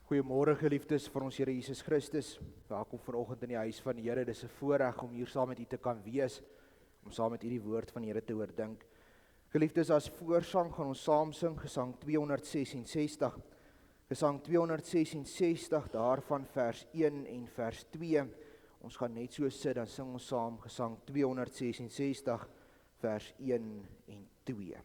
Goeiemôre geliefdes vir ons Here Jesus Christus. Welkom vanoggend in die huis van die Here. Dis 'n voorreg om hier saam met u te kan wees, om saam met u die woord van die Here te oordink. Geliefdes, as voorsang gaan ons saam sing Gesang 266. Gesang 266 daarvan vers 1 en vers 2. Ons gaan net so sit, dan sing ons saam Gesang 266 vers 1 en 2.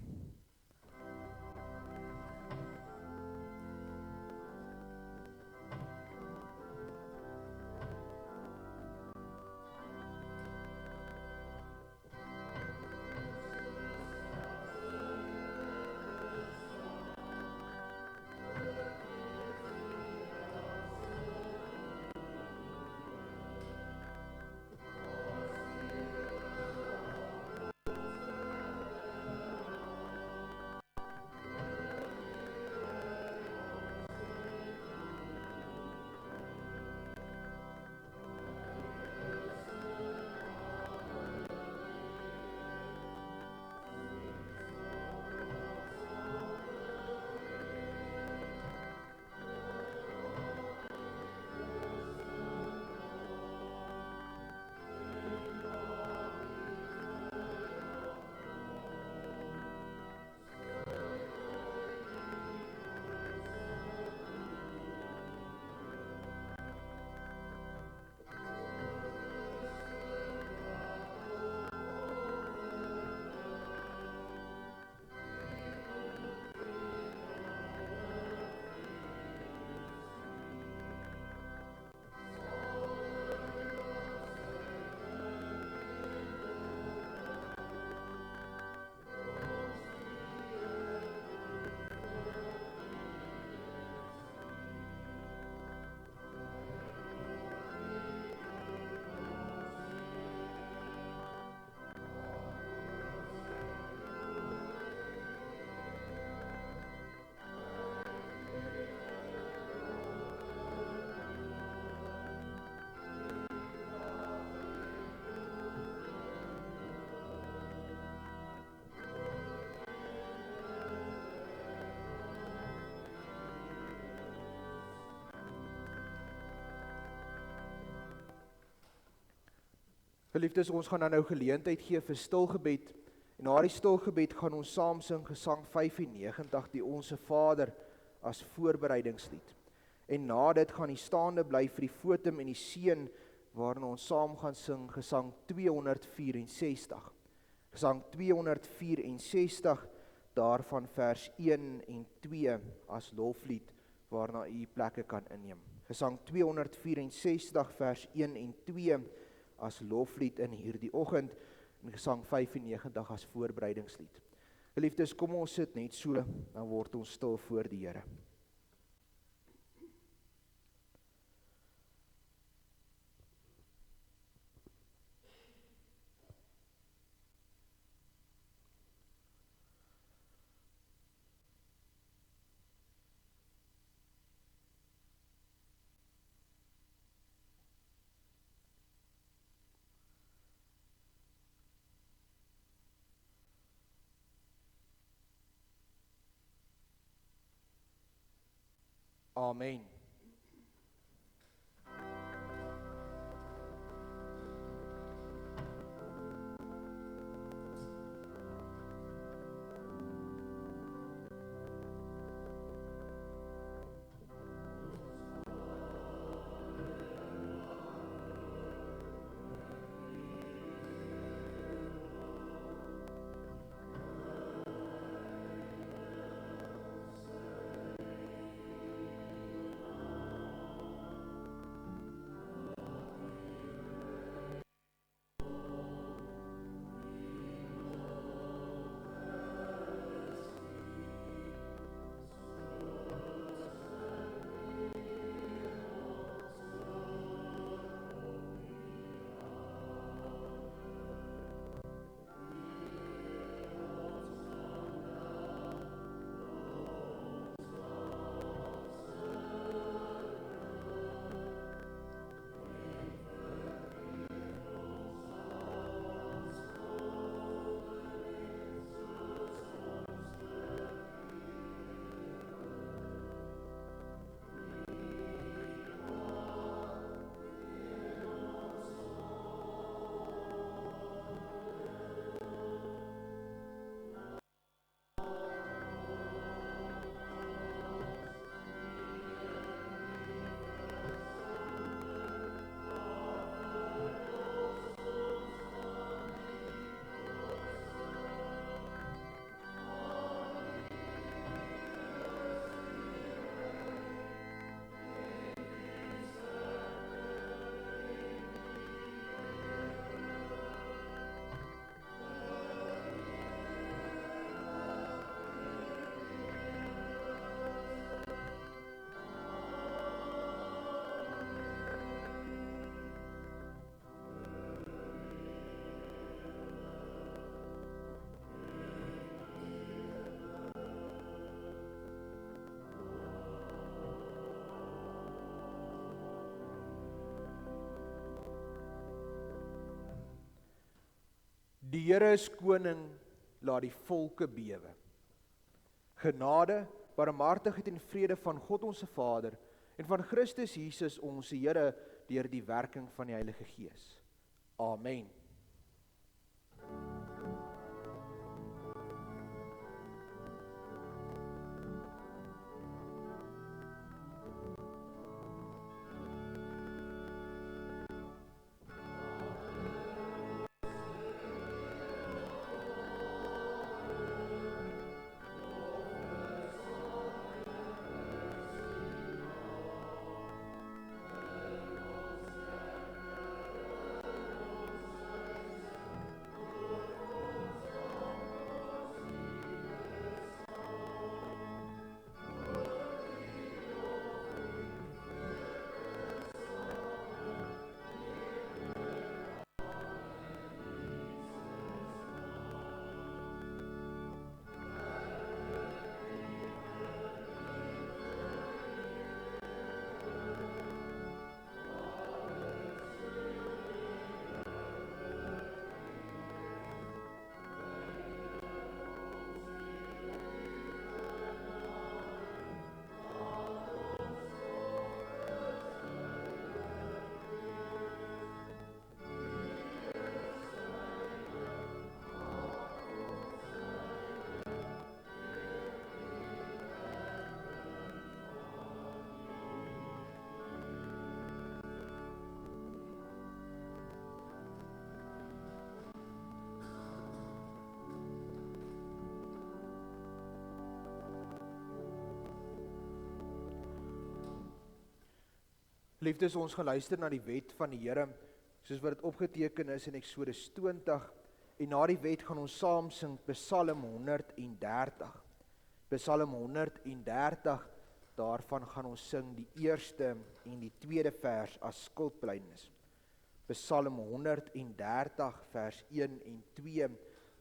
Geliefdes, ons gaan dan nou geleentheid gee vir stilgebed, en na die stilgebed gaan ons saam sing Gesang 95, die Onse Vader, as voorbereidingslied. En na dit gaan die staande bly vir die fotum en die seën, waarin ons saam gaan sing Gesang 264. Gesang 264, daarvan vers 1 en 2, as loflied, waarna u plekke kan inneem. Gesang 264, vers 1 en 2, as loflied in hierdie oggend, en Gesang 95 as voorbereidingslied. Geliefdes, kom ons sit net so, dan word ons stil voor die Here. Amen. Die Here is koning, laat die volke bewe. Genade, barmhartigheid en vrede van God ons Vader en van Christus Jesus ons Here deur die werking van die Heilige Gees. Amen. Liefdes, ons gaan luister na die wet van die Here, soos wat dit opgeteken is in Eksodus 20, en na die wet gaan ons saam sing Psalm 130. Psalm 130, daarvan gaan ons sing die eerste en die tweede vers as skuldbelydenis. Psalm 130 vers 1 en 2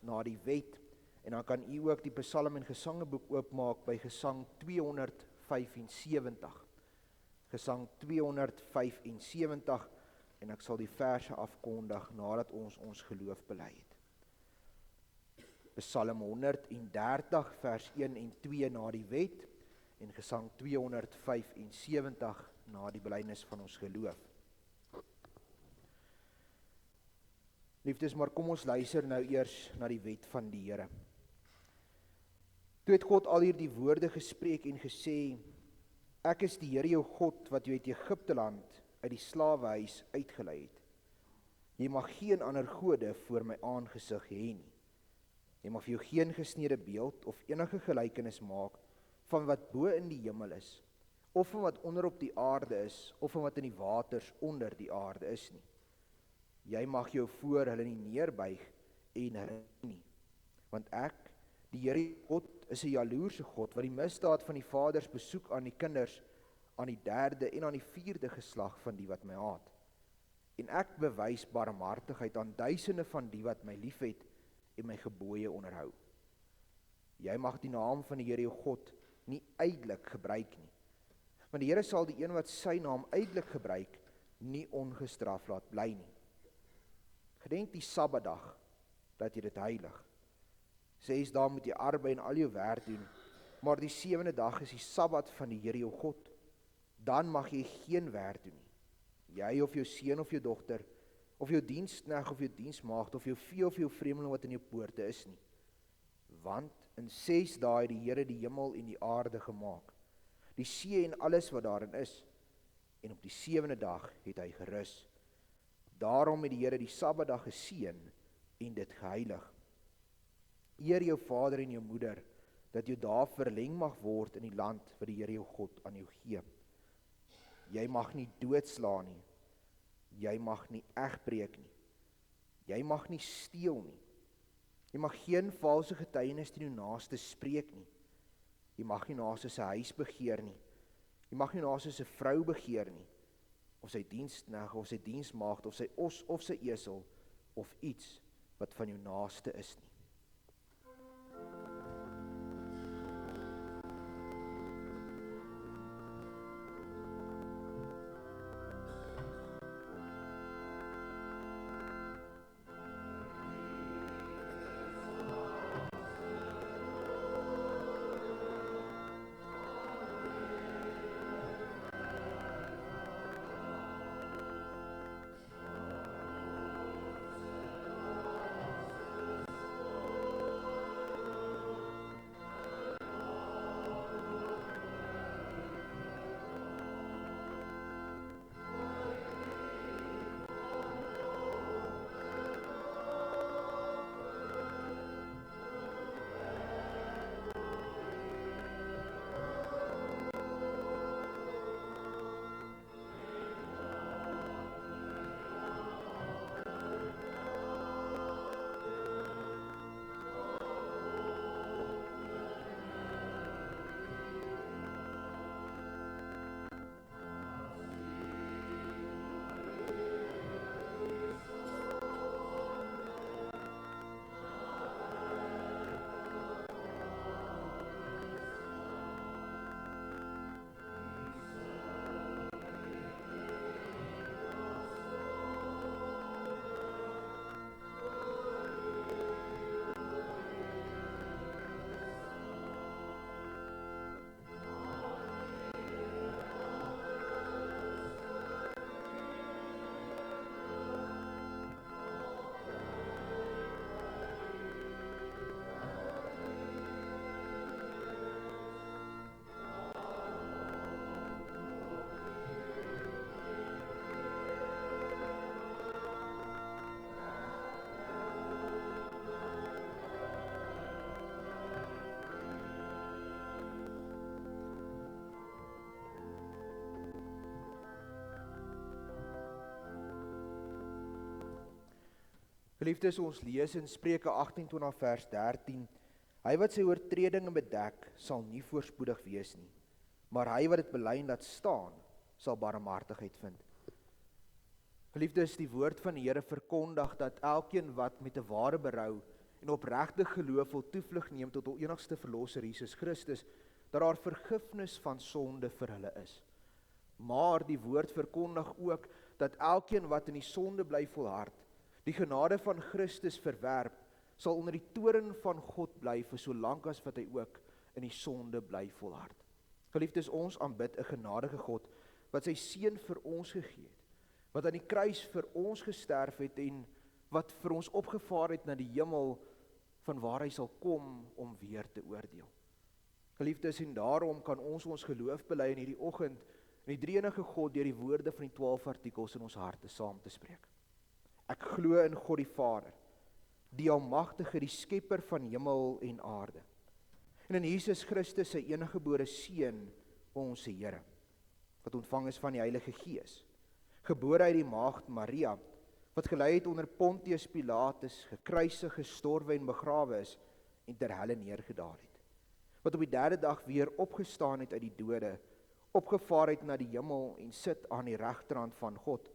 na die wet, en dan kan u ook die Psalm en Gesangeboek oopmaak by Gesang 275. Gesang 275, en ek sal die verse afkondig nadat ons geloof bely het. Psalm 130 vers 1 en 2 na die wet, en Gesang 275 na die belydenis van ons geloof. Liefdes, maar kom ons luister nou eers na die wet van die Here. Toe het God al hierdie woorde gespreek en gesê: Ek is die Here jou God, wat jou uit Egipte land, uit die slawehuis uitgelei het. Jy mag geen ander gode voor my aangesig hê nie. Jy mag vir jou geen gesneede beeld of enige gelykenis maak van wat bo in die hemel is, of van wat onder op die aarde is, of van wat in die waters onder die aarde is nie. Jy mag jou voor hulle nie neerbuig en hulle nie. Want ek, die Here God, is 'n jaloerse God, wat die misdaad van die vaders besoek aan die kinders, aan die 3de en aan die 4de geslag van die wat my haat. En ek bewys barmhartigheid aan duisende van die wat my liefhet en my gebooie onderhou. Jy mag die naam van die Here jou God nie ydelik gebruik nie. Want die Here sal die een wat sy naam ydelik gebruik, nie ongestraf laat bly nie. Gedenk die Sabbatdag, dat jy dit heilig. 6 dae moet jy arbei en al jou werk doen, maar die 7de dag is die Sabbat van die Here jou God. Dan mag jy geen werk doen nie. Jy of jou seun of jou dogter, of jou diensknegt of jou diensmaagd, of jou vee of jou vreemdeling wat in jou poorte is nie. Want in 6 dae het die Here die hemel en die aarde gemaak, die see en alles wat daarin is, en op die 7de dag het hy gerus. Daarom het die Here die Sabbatdag geseën en dit geheilig. Eer jou vader en jou moeder, dat jou dae verleng mag word in die land wat die Here jou God aan jou gee. Jy mag nie doodslaan nie. Jy mag nie egbreek nie. Jy mag nie steel nie. Jy mag geen valse getuienis teen jou naaste spreek nie. Jy mag nie naaste se huis begeer nie. Jy mag nie naaste se vrou begeer nie, of sy diensknegt of sy diensmaagd of sy os of sy esel of iets wat van jou naaste is nie. Geliefdes, ons lees in Spreuke 28 vers 13, hy wat sy oortredinge bedek, sal nie voorspoedig wees nie, maar hy wat dit bely en laat staan, sal barmhartigheid vind. Geliefdes, die woord van die Here verkondig dat elkeen wat met 'n ware berou en opregte geloof wil toevlug neem tot hul enigste verlosser Jesus Christus, dat daar vergifnis van sonde vir hulle is. Maar die woord verkondig ook dat elkeen wat in die sonde bly volhard, die genade van Christus verwerp, sal onder die toorn van God bly vir so lank as wat hy ook in die sonde bly volhard. Geliefdes, ons aanbid 'n genadige God wat sy seun vir ons gegee het, wat aan die kruis vir ons gesterf het en wat vir ons opgevaar het na die hemel, van waar hy sal kom om weer te oordeel. Geliefdes, en daarom kan ons geloof bely in hierdie oggend in die drie-enige God deur die woorde van die 12 artikels in ons harte saam te spreek. Ek glo in God die Vader, die Almagtige, die skepper van hemel en aarde, en in Jesus Christus, sy eniggebore Seun, ons Here, wat ontvang is van die Heilige Gees, gebore uit die maagd Maria, wat gelei het onder Pontius Pilatus, gekruisig, gestorwe en begrawe is, en ter helle neergedaal het, wat op die derde dag weer opgestaan het uit die dode, opgevaar het na die hemel en sit aan die regterhand van God,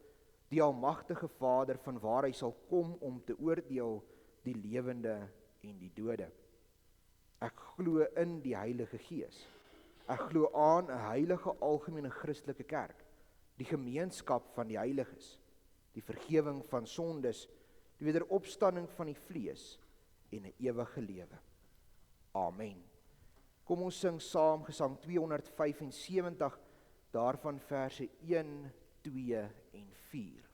die Almagtige Vader, van waar hy sal kom om te oordeel die lewende en die dode. Ek glo in die Heilige Gees. Ek glo aan 'n heilige algemene Christelike kerk, die gemeenskap van die heiliges, die vergifnis van sondes, die wederopstanding van die vlees en 'n ewige lewe. Amen. Kom ons sing saam Gesang 275, daarvan verse 1, 2 en 4.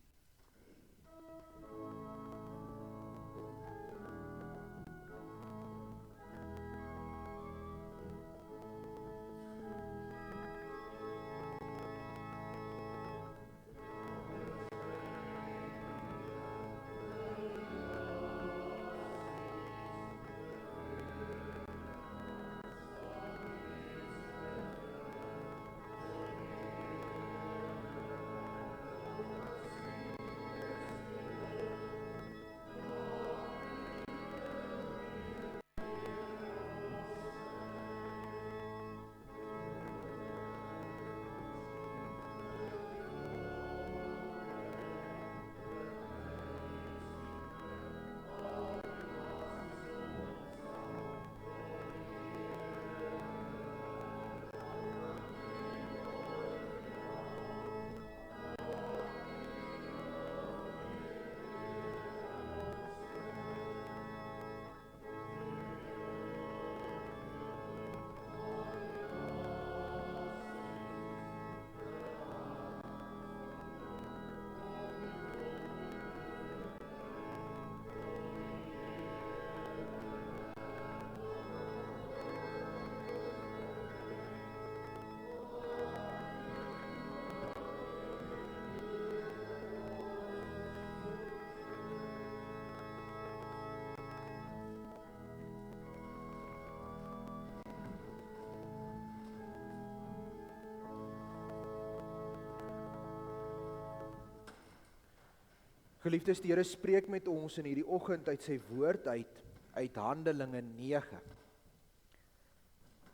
Geliefdes, die Here spreek met ons in hierdie oggend uit sy woord uit Handelinge 9.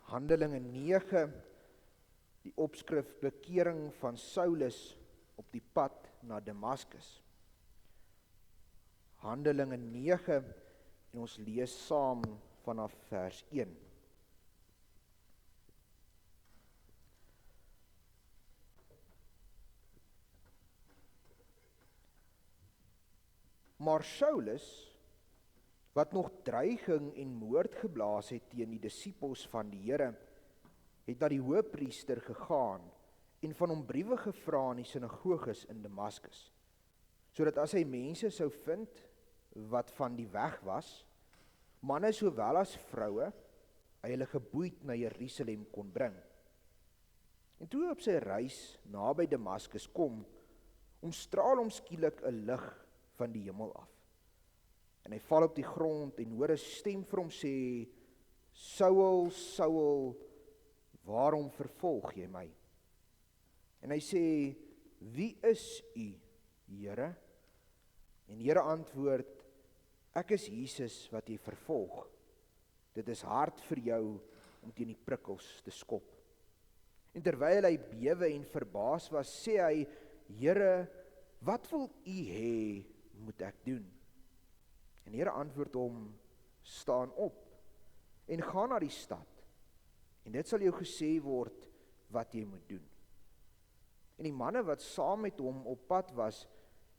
Handelinge 9, die opskrif bekering van Saulus op die pad na Damaskus. Handelinge 9, en ons lees saam vanaf vers 1. Maar Saulus, wat nog dreiging en moord geblaas het teen die disippels van die Here, het na die hoëpriester gegaan en van hom briewe gevra in die sinagoges in Damaskus, sodat as hy mense sou vind wat van die weg was, manne sowel as vroue, hy hulle geboeid na Jerusalem kon bring. En toe op sy reis naby Damaskus kom, omstraal hom skielik 'n lig van die hemel af. En hy val op die grond en hoor 'n stem vir hom sê, Saul, Saul, waarom vervolg jy my? En hy sê, wie is u, Here? En die Here antwoord, ek is Jesus wat jy vervolg. Dit is hard vir jou om teen die prikkels te skop. En terwyl hy bewe en verbaas was, sê hy, Here, wat wil u hê moet ek doen? En die Here antwoord hom, staan op en gaan na die stad, en dit sal jou gesê word wat jy moet doen. En die manne wat saam met hom op pad was,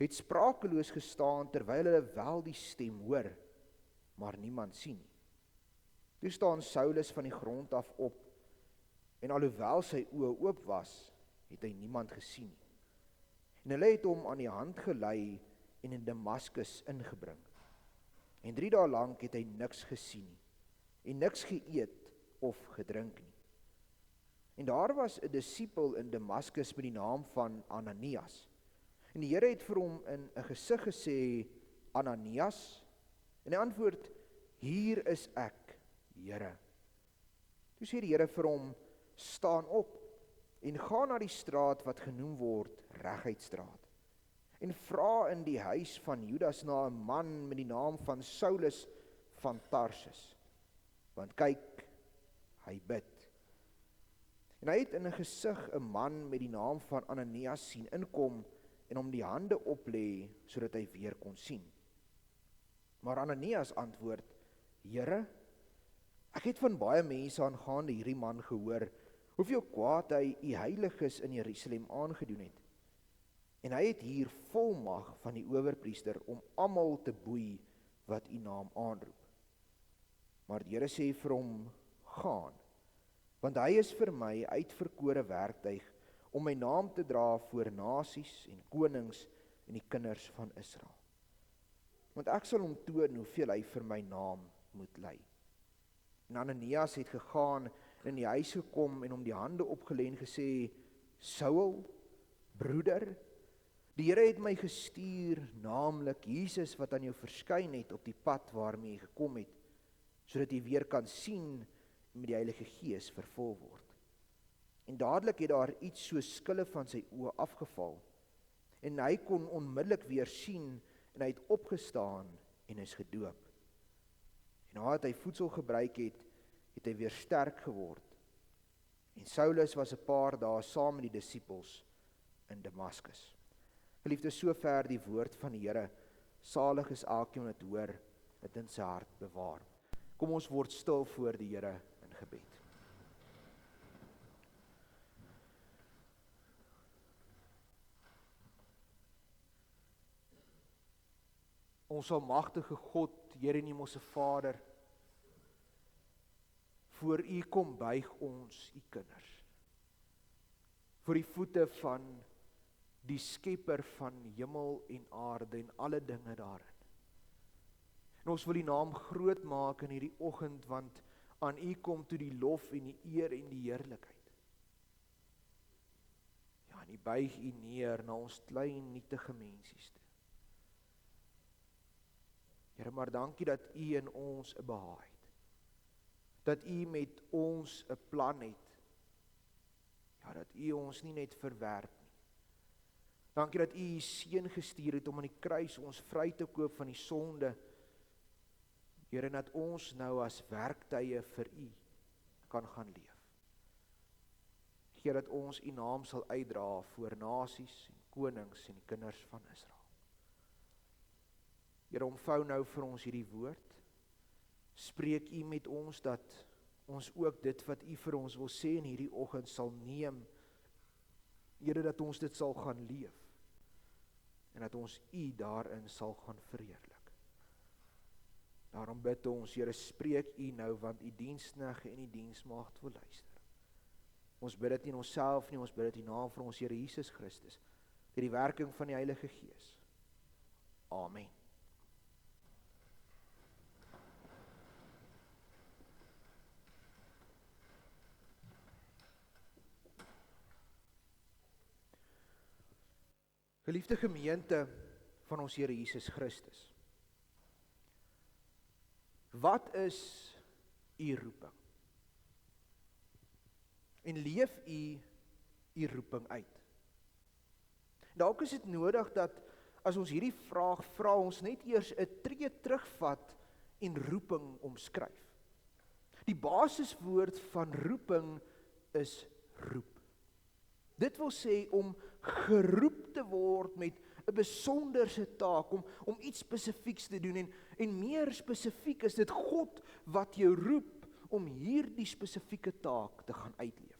het sprakeloos gestaan terwyl hulle wel die stem hoor, maar niemand sien nie. Toe staan Saulus van die grond af op, en alhoewel sy oë oop was, het hy niemand gesien nie. En hulle het hom aan die hand gelei en in Damaskus ingebring. En 3 dae lank het hy niks gesien nie, en niks geëet of gedrink nie. En daar was 'n disipel in Damaskus met die naam van Ananias. En die Here het vir hom in 'n gesig gesê, Ananias, en hy antwoord, hier is ek, Here. Toe sê die Here vir hom, staan op en gaan na die straat wat genoem word Reguitstraat, en vra in die huis van Judas na 'n man met die naam van Saulus van Tarsus, want kyk, hy bid. En hy het in 'n gesig 'n man met die naam van Ananias sien inkom en hom die hande oplê sodat hy weer kon sien. Maar Ananias antwoord, Here, ek het van baie mense aangaande hierdie man gehoor, hoeveel kwaad hy u heiliges in Jerusalem aangedoen het. En hy het hier volmag van die owerpriester om almal te boei wat u naam aanroep. Maar die Here sê vir hom, gaan, want hy is vir my uitverkore werktuig om my naam te dra voor nasies en konings en die kinders van Israel. Want ek sal hom toon hoeveel hy vir my naam moet ly. En Ananias het gegaan en in die huis gekom en hom die hande opgelê en gesê, Saul, broeder, die Here het my gestuur, naamlik Jesus wat aan jou verskyn het op die pad waarmee jy gekom het, sodat jy weer kan sien en met die Heilige Gees vervul word. En dadelik het daar iets so skille van sy oë afgeval, en hy kon onmiddellik weer sien, en hy het opgestaan en is gedoop. En nadat hy voedsel gebruik het, het hy weer sterk geword. En Saulus was 'n paar dae saam met die disippels in Damaskus. Geliefdes, sover die woord van die Here. Salig is elkeen wat hoor, dit in sy hart bewaar. Kom ons word stil voor die Here in gebed. Ons almagtige God, Here en Hemelse Vader, voor U kom buig ons, U kinders, voor die voete van die Skepper van hemel en aarde en alle dinge daarin. En ons wil U naam groot maak in hierdie oggend, want aan U kom toe die lof en die eer en die heerlikheid. Ja, en U buig U neer na ons klein nietige mensies toe. Here, maar dankie dat U in ons 'n behaag het. Dat U met ons 'n plan het. Ja, dat U ons nie net verwerp nie. Dankie dat U U seun gestuur het om aan die kruis ons vry te koop van die sonde. Here, en dat ons nou as werktuie vir U kan gaan leef. Here, dat ons U naam sal uitdra voor nasies en konings en die kinders van Israel. Here, omvou nou vir ons hierdie woord. Spreek U met ons dat ons ook dit wat U vir ons wil sê in hierdie oggend sal neem. Here, dat ons dit sal gaan leef. En dat ons U daarin sal gaan verheerlik. Daarom bid ons, Here, spreek U nou, want U diensknegte en die diensmaagd wil luister. Ons bid dit nie in onsself nie, ons bid dit in die naam van ons Here Jesus Christus, deur die werking van die Heilige Gees. Amen. Geliefde gemeente van ons Here Jesus Christus, wat is U roeping? En leef U U roeping uit? Dalk is dit nodig dat as ons hierdie vraag vra, ons net eers 'n tree terugvat en roeping omskryf. Die basiswoord van roeping is roep. Dit wil sê om geroep te word met 'n besonderse taak, om iets spesifieks te doen, en meer spesifiek is dit God wat jou roep om hierdie spesifieke taak te gaan uitleef.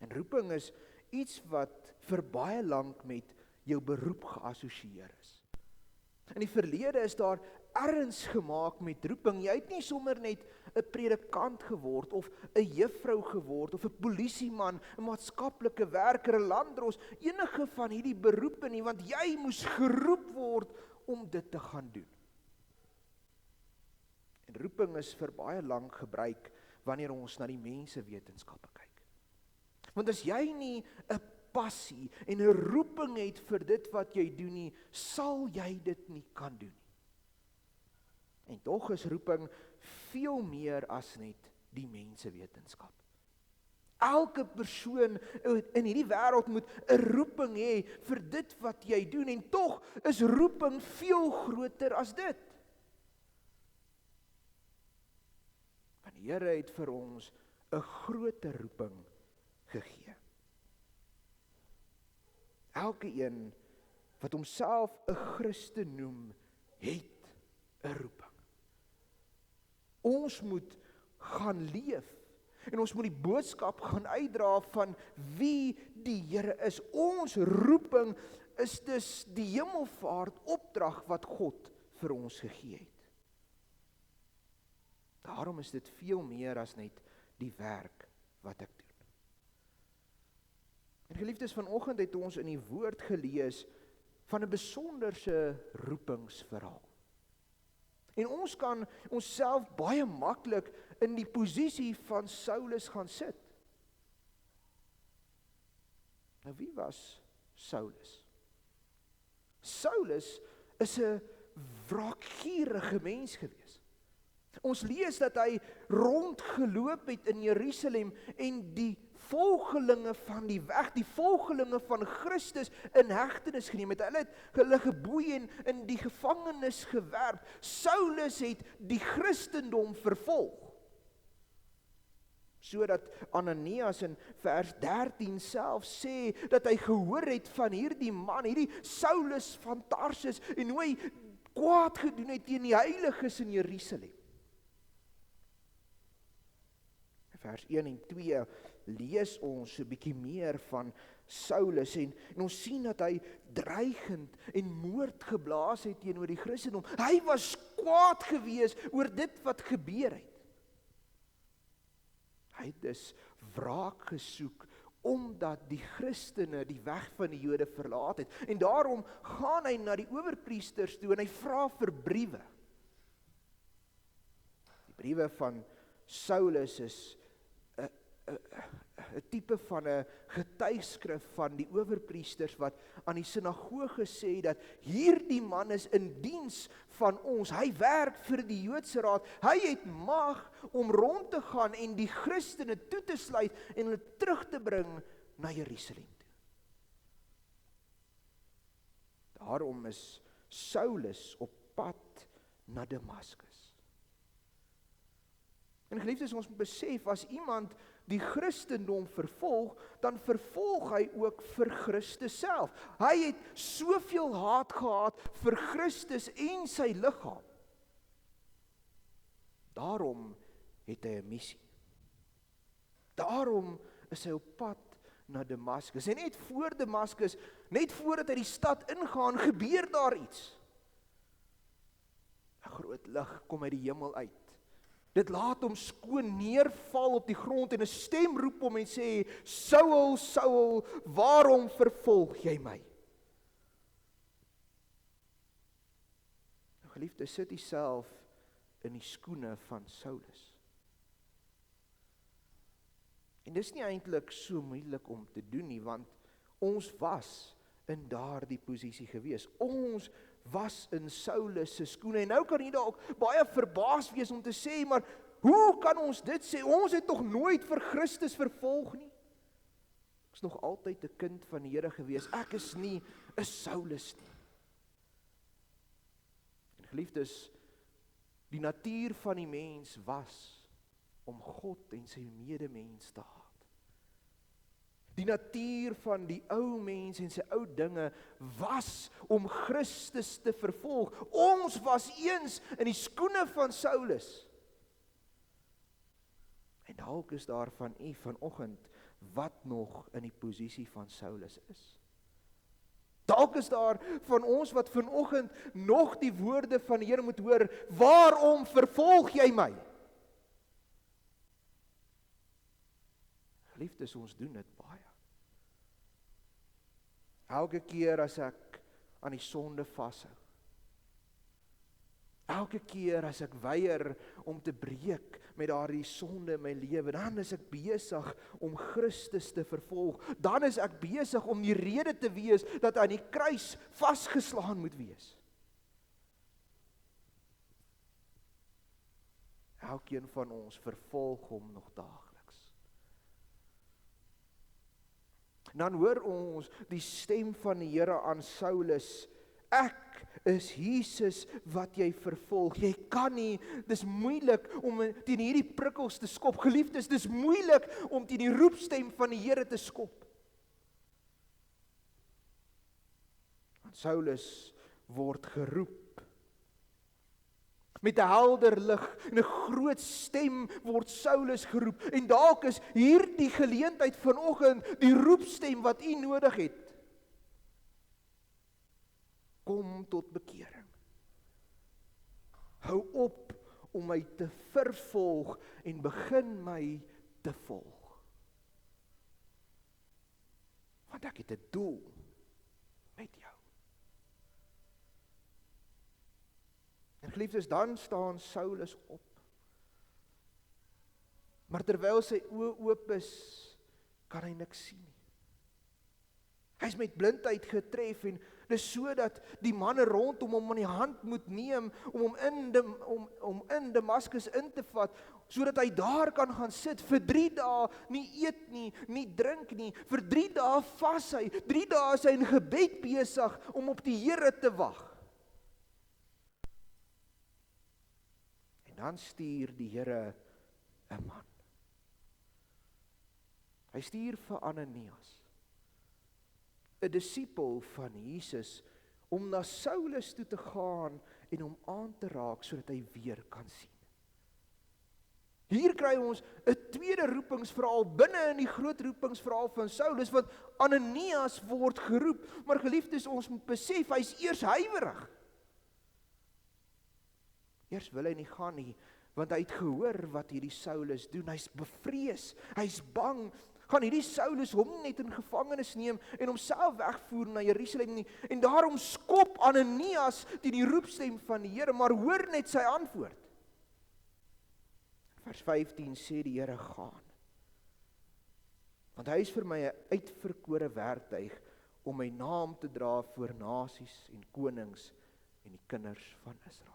En roeping is iets wat vir baie lank met jou beroep geassosieer is. In die verlede is daar erns gemaak met roeping. Jy het nie sommer net 'n predikant geword, of 'n juffrou geword, of 'n polisieman, 'n maatskaplike werker, 'n landdros, enige van hierdie beroepe nie, want jy moes geroep word om dit te gaan doen. En roeping is vir baie lank gebruik wanneer ons na die mensewetenskappe kyk. Want as jy nie 'n passie en 'n roeping het vir dit wat jy doen nie, sal jy dit nie kan doen nie. En tog is roeping veel meer as net die mensewetenskap. Elke persoon in hierdie wêreld moet 'n roeping hê vir dit wat jy doen, en tog is roeping veel groter as dit. Want die Here het vir ons 'n groter roeping gegee. Elke een wat homself 'n Christen noem, het 'n roeping. Ons moet gaan leef, en ons moet die boodskap gaan uitdra van wie die Here is. Ons roeping is dus die hemelvaart opdrag wat God vir ons gegee het. Daarom is dit veel meer as net die werk wat ek doen. En geliefdes, vanoggend het ons in die woord gelees van 'n besonderse roepingsverhaal. En ons kan onsself baie maklik in die posisie van Saulus gaan sit. Nou, wie was Saulus? Saulus is 'n wraakgierige mens gewees. Ons lees dat hy rondgeloop het in Jerusalem en die volgelinge van die weg, die volgelinge van Christus in hegtenis geneem het. Hulle geboei en in die gevangenis gewerp. Saulus het die Christendom vervolg. Sodat Ananias in vers 13 self sê dat hy gehoor het van hierdie man, hierdie Saulus van Tarsus, en hoe hy kwaad gedoen het teen die heiliges in Jerusalem. Vers 1 en 2 lees ons 'n bietjie meer van Saulus, en ons sien dat hy dreigend en moord geblaas het teenoor die Christendom. Hy was kwaad gewees oor dit wat gebeur het. Hy het dus wraak gesoek omdat die Christene die weg van die Jode verlaat het. En daarom gaan hy na die owerpriesters toe en hy vra vir briewe. Die briewe van Saulus is 'n tipe van 'n getuigskrif van die owerpriesters wat aan die sinagoge sê dat hierdie man is in diens van ons. Hy werk vir die Joodse raad. Hy het mag om rond te gaan en die Christene toe te sluit en hulle terug te bring na Jerusalem toe. Daarom is Saulus op pad na Damaskus. En geliefdes, ons moet besef, as iemand die Christendom vervolg, dan vervolg hy ook vir Christus self. Hy het soveel haat gehad vir Christus en sy liggaam. Daarom het hy 'n missie. Daarom is hy op pad na Damaskus. En net voor Damaskus, net voordat hy die stad ingaan, gebeur daar iets. 'n Groot lig kom uit die hemel uit. Dit laat hom skoon neerval op die grond en 'n stem roep hom en sê, Saul, Saul, waarom vervolg jy my? Nou, geliefde, sit jy self in die skoene van Saulus. En dis nie eintlik so moeilik om te doen nie, want ons was in daardie posisie gewees. Ons was in Saulus se skoene. En nou kan jy dalk baie verbaas wees om te sê, maar hoe kan ons dit sê? Ons het tog nooit vir Christus vervolg nie. Ek is nog altyd 'n kind van die Here gewees. Ek is nie is Saulus nie. En geliefdes, die natuur van die mens was om God en sy medemens te haat. Die natuur van die ou mens en sy ou dinge was om Christus te vervolg. Ons was eens in die skoene van Saulus. En dalk is daar van u vanoggend wat nog in die posisie van Saulus is. Dalk is daar van ons wat vanoggend nog die woorde van die Here moet hoor, waarom vervolg jy my? Geliefdes, ons doen dit baie. Elke keer as ek aan die sonde vashou, elke keer as ek weier om te breek met daardie sonde in my lewe, dan is ek besig om Christus te vervolg. Dan is ek besig om die rede te wees dat aan die kruis vasgeslaan moet wees. Elkeen van ons vervolg hom nog daagliks. En dan hoor ons die stem van die Here aan Saulus: ek is Jesus wat jy vervolg. Jy kan nie, dis moeilik om teen hierdie prikkels te skop. Geliefdes, dis moeilik om teen die roepstem van die Here te skop. Want Saulus word geroep. Met 'n helder lig en 'n groot stem word Saulus geroep. En dalk is hierdie geleentheid vanoggend die roepstem wat u nodig het. Kom tot bekering. Hou op om my te vervolg en begin my te volg. Want ek het 'n doel met jou. En geliefdes, dan staan Saulus op. Maar terwyl sy oë oop is, kan hy niks sien nie. Hy is met blindheid getref en dis sodat die manne rondom hom aan die hand moet neem om hom in Damaskus in te vat, sodat hy daar kan gaan sit vir 3 dae, nie eet nie, nie drink nie, vir 3 dae vas hy, 3 dae is hy in gebed besig om op die Here te wag. En dan stuur die Here 'n man. Hy stuur vir Ananias, 'n disipel van Jesus, om na Saulus toe te gaan en hom aan te raak sodat hy weer kan sien. Hier kry ons 'n tweede roepingsverhaal binne in die groot roepingsverhaal van Saulus, want Ananias word geroep, maar geliefdes, ons moet besef, hy is eers huiwerig. Eers wil hy nie gaan nie, want hy het gehoor wat hierdie Saulus doen, hy's bevrees, hy's bang, gaan hierdie Saulus hom net in gevangenis neem en homself wegvoer na Jerusalem nie, en daarom skop Ananias teen die roepstem van die Here, maar hoor net sy antwoord. Vers 15 sê die Here: gaan, want hy is vir my 'n uitverkore werktuig om my naam te dra voor nasies en konings en die kinders van Israel.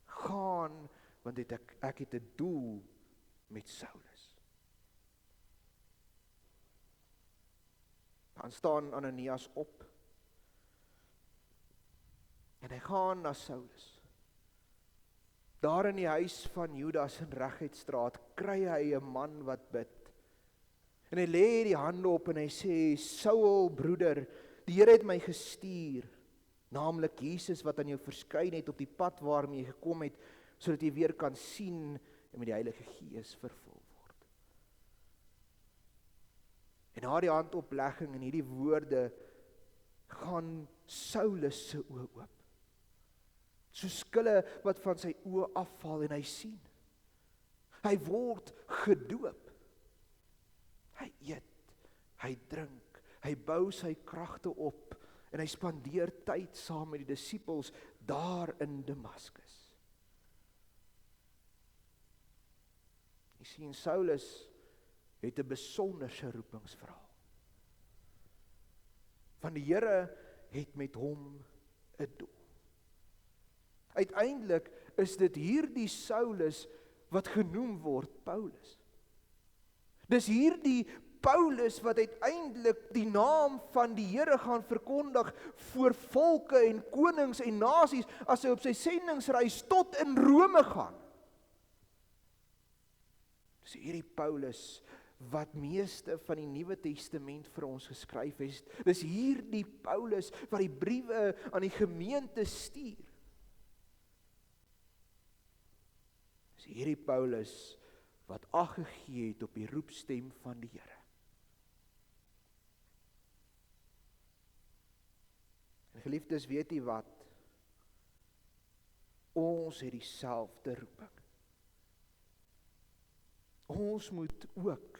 Gaan, want ek het 'n doel met Saulus. Dan staan Ananias op en hy gaan na Saulus. Daar in die huis van Judas in Reguitstraat kry hy 'n man wat bid. En hy lê die hande op en hy sê: Saul, broeder, die Here het my gestuur, naamlik Jesus wat aan jou verskyn het op die pad waarmee jy gekom het, sodat jy weer kan sien en met die Heilige Gees vervul word. En na die handoplegging en hierdie woorde gaan Saulus se oë oop. So skille wat van sy oë afval en hy sien. Hy word gedoop. Hy eet, hy drink, hy bou sy kragte op en hy spandeer tyd saam met die disippels daar in Damaskus. Jy sien, Saulus het 'n besonderse roepingsverhaal. Want die Here het met hom 'n doel. Uiteindelik is dit hierdie Saulus wat genoem word Paulus. Dis hierdie Paulus wat uiteindelik die naam van die Here gaan verkondig voor volke en konings en nasies as hy op sy sendingsreis tot in Rome gaan. Dis hierdie Paulus wat meeste van die Nuwe Testament vir ons geskryf het. Dis hierdie Paulus wat die briewe aan die gemeente stuur. Dis hierdie Paulus wat ag gegee het op die roepstem van die Here. En geliefdes, weet jy wat? Ons het dieselfde roeping. Ons moet ook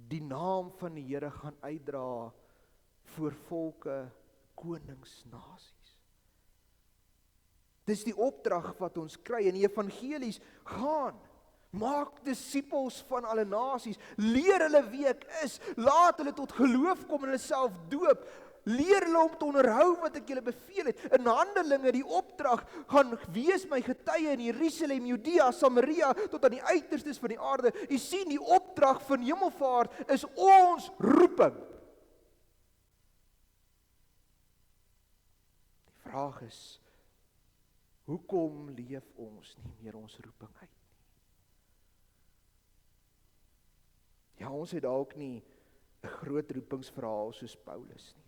die naam van die Here gaan uitdra voor volke, konings, nasies. Dis die opdrag wat ons kry in die evangelies. Gaan, maak disippels van alle nasies, leer hulle wie ek is, laat hulle tot geloof kom en hulle self doop, leer hulle om te onderhou wat ek julle beveel het. In Handelinge die opdrag, gaan wees my getuie in Jerusalem, Judea, Samaria, tot aan die uiterstes van die aarde. Jy sien, die opdrag van hemelvaart is ons roeping. Die vraag is, hoekom leef ons nie meer ons roeping uit nie? Ja, ons het dalk nie 'n groot roepingsverhaal soos Paulus nie.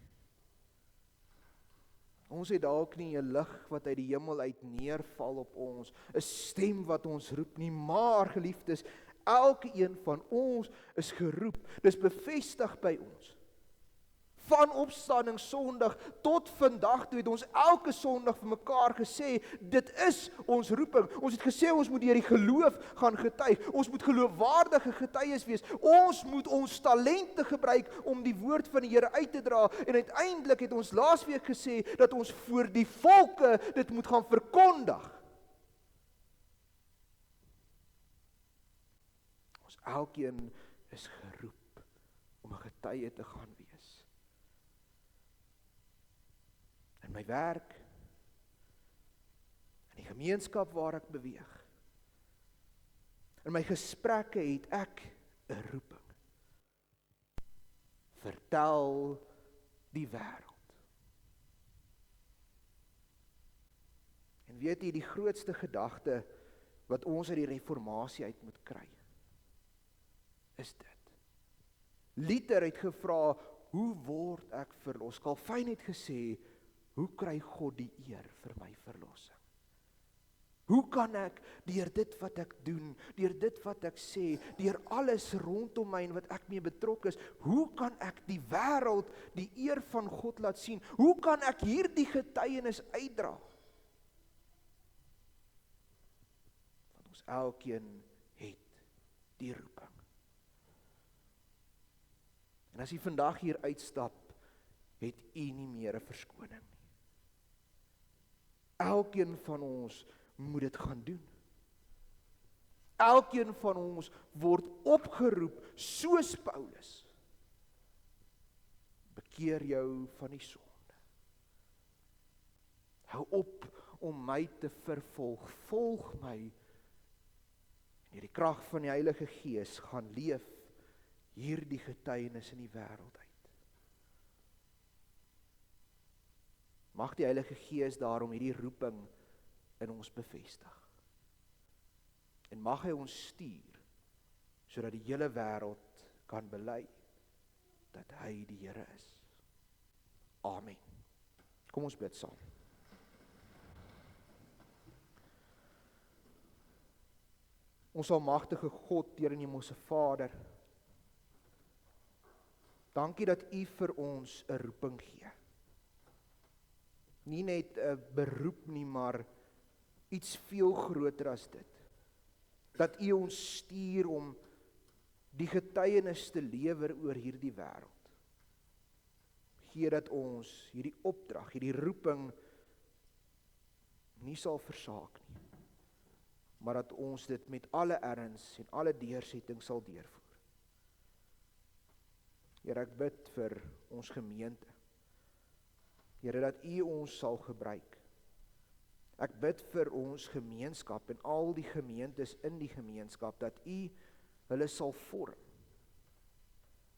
Ons het dalk nie 'n lig wat uit die hemel uit neerval op ons, 'n stem wat ons roep nie, maar geliefdes, elkeen van ons is geroep. Dis bevestig by ons. Van opstanding Sondag tot vandag toe het ons elke Sondag vir mekaar gesê, dit is ons roeping. Ons het gesê ons moet deur die geloof gaan getuig. Ons moet geloofwaardige getuies wees. Ons moet ons talente gebruik om die woord van die Here uit te dra. En uiteindelik het ons laasweek gesê dat ons voor die volke dit moet gaan verkondig. Ons elkeen is geroep om 'n getuie te gaan wees. In my werk, in die gemeenskap waar ek beweeg, in my gesprekke het ek 'n roeping. Vertel die wêreld. En weet jy, die grootste gedagte wat ons uit die reformatie uit moet kry, is dit. Luther het gevra, hoe word ek verlos? Calvin het gesê, hoe kry God die eer vir my verlossing? Hoe kan ek deur dit wat ek doen, deur dit wat ek sê, deur alles rondom my en wat ek mee betrokke is, hoe kan ek die wêreld die eer van God laat sien? Hoe kan ek hierdie getuienis uitdra? Want ons elkeen het die roeping. En as jy vandag hier uitstap, het u nie meer 'n verskoning nie. Elkeen van ons moet dit gaan doen. Elkeen van ons word opgeroep soos Paulus. Bekeer jou van die sonde. Hou op om my te vervolg. Volg my. En deur die krag van die Heilige Gees gaan leef hierdie getuienis in die wêreld uit. Mag die Heilige Gees daarom hierdie roeping in ons bevestig. En mag hy ons stuur, sodat die hele wêreld kan bely dat hy die Here is. Amen. Kom ons bid saam. Ons almagtige God, Here en Hemelse Vader, dankie dat U vir ons 'n roeping gee. Nie net 'n beroep nie, maar iets veel groter as dit. Dat U ons stuur om die getuienis te lewer oor hierdie wêreld. Gee dat ons hierdie opdrag, hierdie roeping nie sal versaak nie, maar dat ons dit met alle erns en alle deursetting sal deurvoer. Here, ek bid vir ons gemeente. Here, dat U ons sal gebruik. Ek bid vir ons gemeenskap en al die gemeentes in die gemeenskap, dat U hulle sal vorm.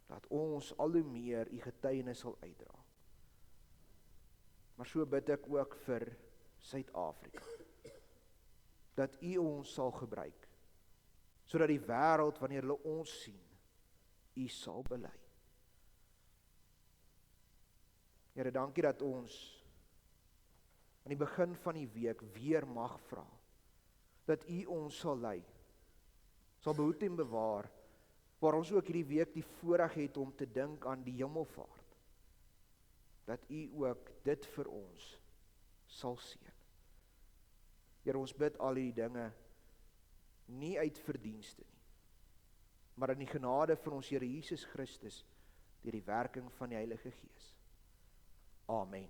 dat ons al hoe meer u getuienis sal uitdra. Maar so bid ek ook vir Suid-Afrika, dat u ons sal gebruik, sodat die wêreld, wanneer hulle ons sien, u sal bely. Here, dankie dat ons aan die begin van die week weer mag vra, dat u ons sal lei, sal behoed en bewaar, waar ons ook hierdie week die voorreg het om te dink aan die hemelvaart, dat u ook dit vir ons sal seën. Here, ons bid al hierdie dinge nie uit verdienste nie, maar in die genade van ons Here Jesus Christus, deur die werking van die Heilige Gees. Amen.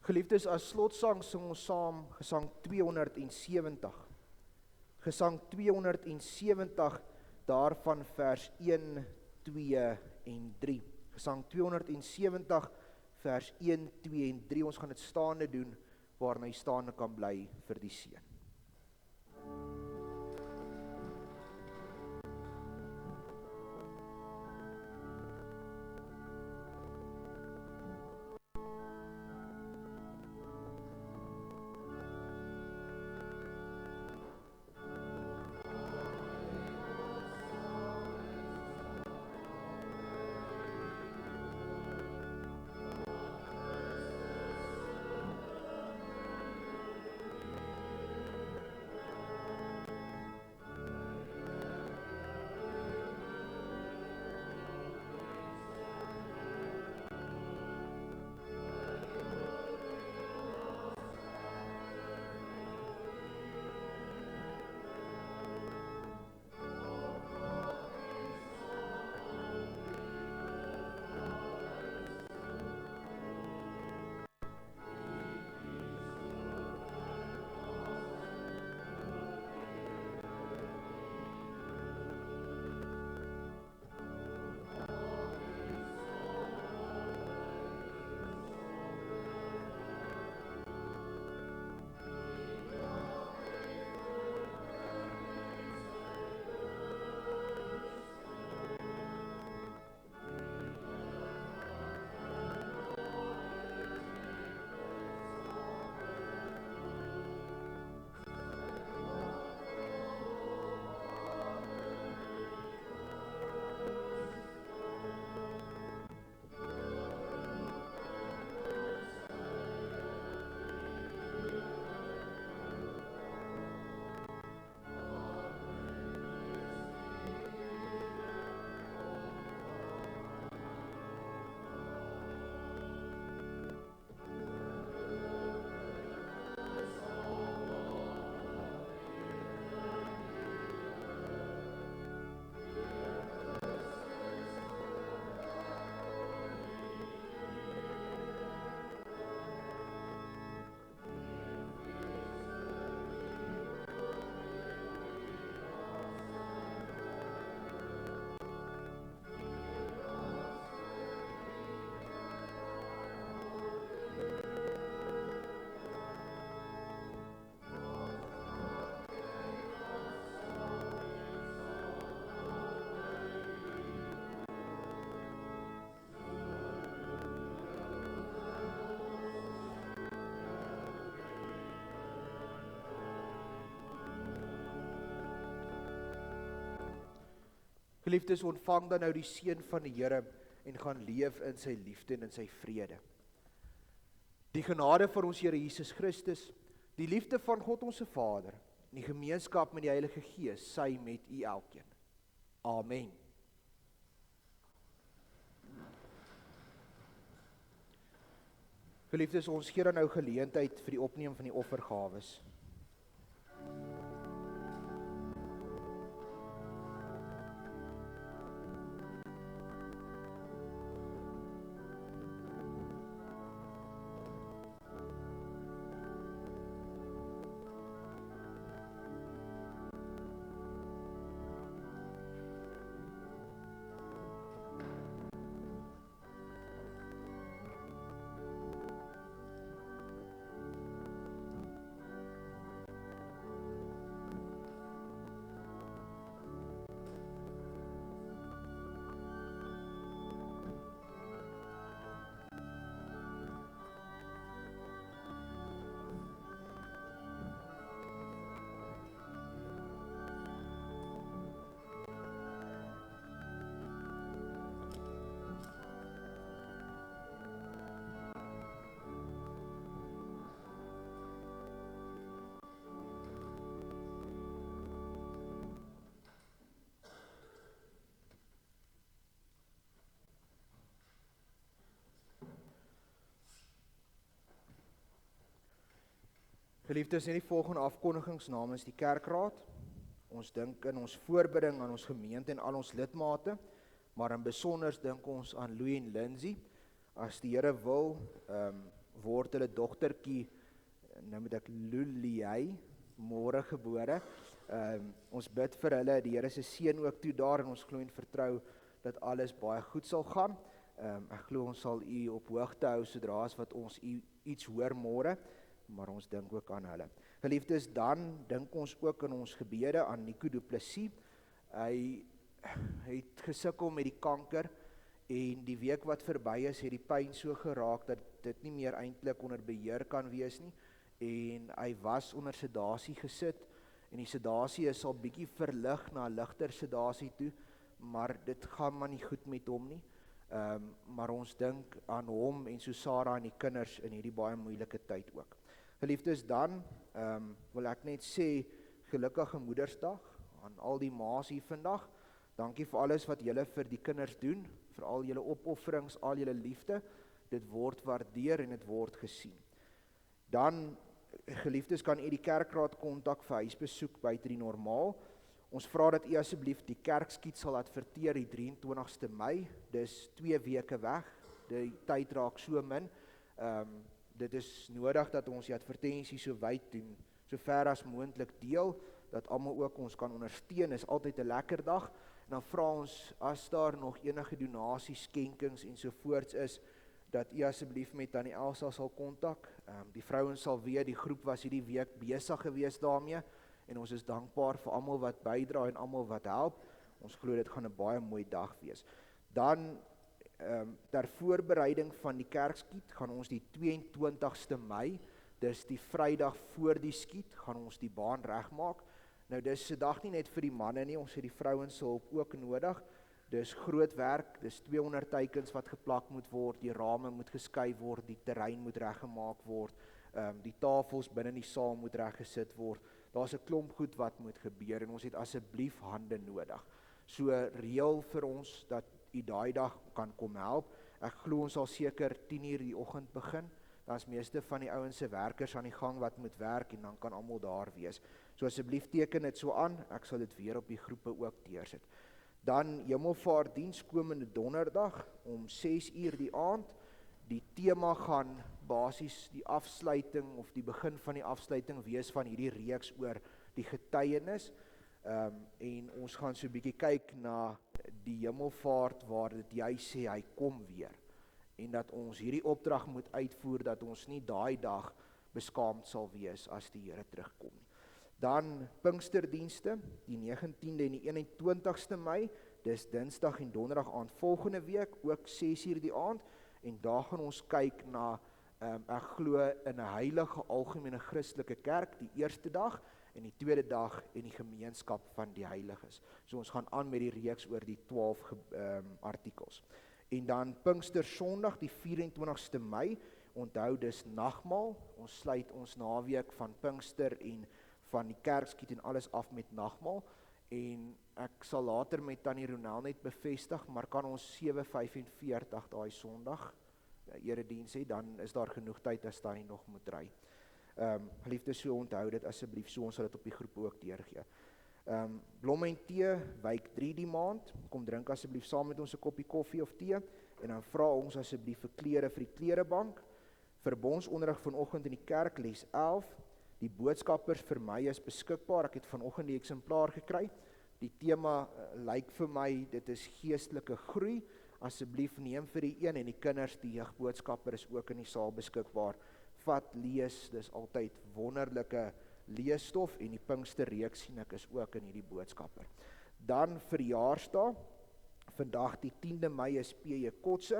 Geliefdes, as slotsang sing ons saam gesang 270. Gesang 270, daarvan vers 1, 2 en 3. Gesang 270, vers 1, 2 en 3. Ons gaan dit staande doen, waarna jy staande kan bly vir die seën. Geliefdes, ontvang dan nou die seën van die Here en gaan leef in sy liefde en in sy vrede. Die genade van ons Here Jesus Christus, die liefde van God ons Vader, en die gemeenskap met die Heilige Gees, sy met u elkeen. Amen. Geliefdes, ons gee dan nou geleentheid vir die opneem van die offergawes. Geliefdes, in die volgende afkondigings namens die kerkraad. Ons dink in ons voorbidding aan ons gemeente en al ons lidmate, maar in besonder dink ons aan Louis en Lindsay. As die Here wil, word hulle dogtertjie, nou moet ek Luliay, môre gebore. Ons bid vir hulle, die Here se seën ook toe daar, en ons glo en vertrou dat alles baie goed sal gaan. Ek glo ons sal u op hoogte hou sodra as wat ons u iets hoor môre, maar ons dink ook aan hulle. Geliefdes, dan dink ons ook in ons gebede aan Nico Du Plessis. Hy het gesukkel met die kanker, en die week wat verby is, het die pyn so geraak, dat dit nie meer eintlik onder beheer kan wees nie, en hy was onder sedasie gesit, en die sedasie is al bietjie verlig na ligter sedasie toe, maar dit gaan maar nie goed met hom nie, maar ons dink aan hom en so Sarah en die kinders in hierdie baie moeilike tyd ook. Geliefdes, dan wil ek net sê, gelukkige Moedersdag aan al die ma's hier vandag. Dankie vir alles wat julle vir die kinders doen, vir al julle opofferings, al julle liefde. Dit word waardeer en dit word gesien. Dan, geliefdes, kan u die kerkraad kontak vir huisbesoek buite die normaal. Ons vra dat u asseblief die kerkskiet sal adverteer die 23ste Mei. Dis 2 weke weg. Die tyd raak so min. Dit is nodig dat ons die advertensie so wyd doen, so ver as moontlik deel, dat almal ook ons kan ondersteun. Is altyd 'n lekker dag. En dan vra ons, as daar nog enige donasies, skenkings en so voorts is, dat u asseblief met Tannie Elsa sal kontak. Die vrouens sal weet, die groep was hierdie week besig gewees daarmee, en ons is dankbaar vir almal wat bydra en almal wat help. Ons glo dit gaan 'n baie mooi dag wees. Dan, ter voorbereiding van die kerkskiet, gaan ons die 22ste Mei, dis die Vrydag voor die skiet, gaan ons die baan regmaak. Nou dis 'n dag nie net vir die manne nie, ons het die vrouens se hulp ook nodig. Dis groot werk, dis 200 teikens wat geplak moet word, die rame moet geskei word, die terrein moet reggemaak word, die tafels binne die saal moet reggesit word. Daar's 'n klomp goed wat moet gebeur, en ons het asseblief hande nodig. So reël vir ons dat u daai dag kan kom help. Ek glo ons sal seker 10:00 die oggend begin. Daar's meeste van die ouens se werkers aan die gang wat moet werk, en dan kan almal daar wees. So asseblief teken dit so aan, ek sal dit weer op die groepe ook deursit. Dan Hemelvaartdiens komende donderdag om 6:00 die aand. Die tema gaan basies die afsluiting of die begin van die afsluiting wees van hierdie reeks oor die getuienis. En ons gaan so 'n bietjie kyk na die hemelvaart waar dit juis sê hy kom weer. En dat ons hierdie opdrag moet uitvoer, dat ons nie daai dag beskaamd sal wees as die Here terugkom nie. Dan Pinksterdienste, die 19de en die 21ste Mei, dis Dinsdag en Donderdag aand volgende week, ook 6:00 die aand, en daar gaan ons kyk na, ek glo in 'n heilige algemene Christelike kerk, die eerste dag, en die tweede dag in die gemeenskap van die heiliges. So ons gaan aan met die reeks oor die 12 artikels. En dan Pinkster Sondag, die 24ste Mei, onthou dis nagmaal, ons sluit ons naweek van Pinkster en van die kerkskiet en alles af met nagmaal, en ek sal later met Tannie Ronel net bevestig, maar kan ons 7:45 daai Sondag erediens hê, dan is daar genoeg tyd as Tannie nog moet ry. Geliefdes, so onthou dit asseblief, so ons sal dit op die groep ook deurgee. Blomme en tee, week 3 die maand, kom drink asseblief saam met ons 'n koppie koffie of tee, en dan vra ons asseblief vir klere vir die klerebank. Verbondsonderrig vanoggend in die kerk, les 11, die boodskappers vir my is beskikbaar, ek het vanoggend die eksemplaar gekry. Die tema lyk vir my, dit is geestelike groei. Asseblief neem vir die een, en die kinders, die jeugboodskapper is ook in die saal beskikbaar. Vat, lees, dis altyd wonderlike leesstof, en die Pinksterreeks sien ek is ook in hierdie boodskapper. Dan verjaarsdag, vandag die 10de Mei is P.J. Kotse,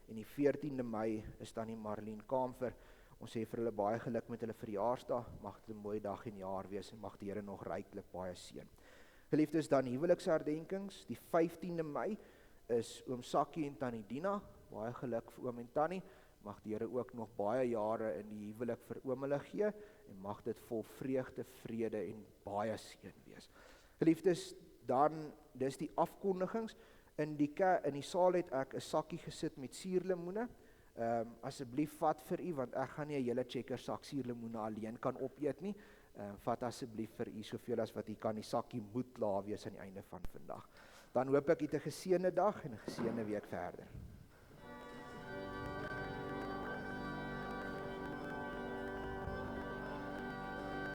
en die 14de Mei is dan die Marlene Kamfer. Ons sê vir hulle baie geluk met hulle verjaarsdag, mag dit 'n mooi dag en jaar wees, en mag die Here nog ryklik baie seën. Geliefdes, dan huweliksherdenkings, die 15de Mei is oom Sakkie en tannie Dina, baie geluk vir oom en tannie, mag die Here ook nog baie jare in die huwelik vir oom hulle gee, en mag dit vol vreugde, vrede en baie seën wees. Geliefdes, dan, dis die afkondigings, in die saal het ek 'n sakkie gesit met suurlemoene, Asseblief vat vir u, want ek gaan nie 'n hele Checkers sak suurlemoene alleen kan opeet nie. Vat asseblief vir u soveel as wat u kan, die sakkie moet klaar wees aan die einde van vandag. Dan hoop ek u het 'n geseënde dag en 'n geseënde week verder.